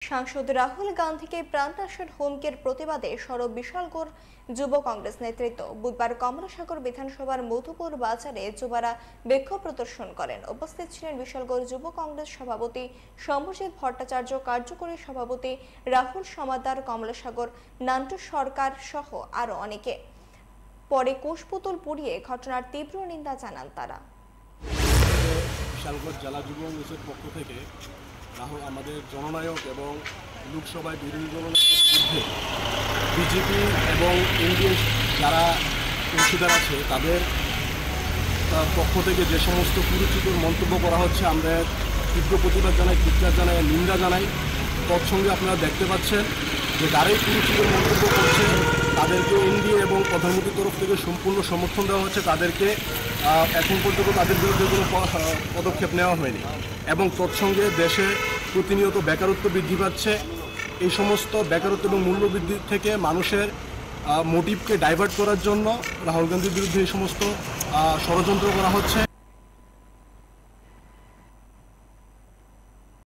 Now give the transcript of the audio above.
সাংসদ রাহুল গান্ধীকে প্রাণনাশের হুমকির প্রতিবাদে সরব বিশালগড় যুব কংগ্রেস নেতৃত্ব বুধবার কমলাসাগর বিধানসভার মধুপুর বাজারে যুবরা বিক্ষোভ প্রদর্শন করেন। উপস্থিত ছিলেন বিশালগড় যুব কংগ্রেস সভাপতি শম্ভুজিৎ ভট্টাচার্য, কার্যকরী সভাপতি রাহুল সমাদ্দার, কমলাসাগর নান্টু সরকার সহ আরো অনেকে। পরে কুশপুতুল পুড়িয়ে ঘটনার তীব্র নিন্দা জানান তারা। বিশালগড় জেলা যুব কংগ্রেসের পক্ষ থেকে রাহুল আমাদের জননায়ক এবং লোকসভায় বিরোধী দলনেতার বিরুদ্ধে বিজেপি এবং এনডিএ যারা অংশীদার আছে তাদের পক্ষ থেকে যে সমস্ত কুরুচিকর মন্তব্য করা হচ্ছে, আমরা তীব্র প্রতিবাদ জানাই, ধিক্কার জানাই, নিন্দা জানাই। তৎসঙ্গে আপনারা দেখতে পাচ্ছেন যে যারাই কুরুচিকর মন্তব্য করছে তাদেরকে এনডিএ এবং প্রধানমন্ত্রীর তরফ থেকে সম্পূর্ণ সমর্থন দেওয়া হচ্ছে। তাদেরকে এখন পর্যন্ত তাদের বিরুদ্ধে কোনো পদক্ষেপ নেওয়া হয়নি এবং তৎসঙ্গে দেশে প্রতিনিয়ত বেকারত্ব বৃদ্ধি পাচ্ছে। এই সমস্ত বেকারত্ব এবং মূল্যবৃদ্ধি থেকে মানুষের মোটিভকে ডাইভার্ট করার জন্য রাহুল গান্ধীর বিরুদ্ধে এই সমস্ত ষড়যন্ত্র করা হচ্ছে।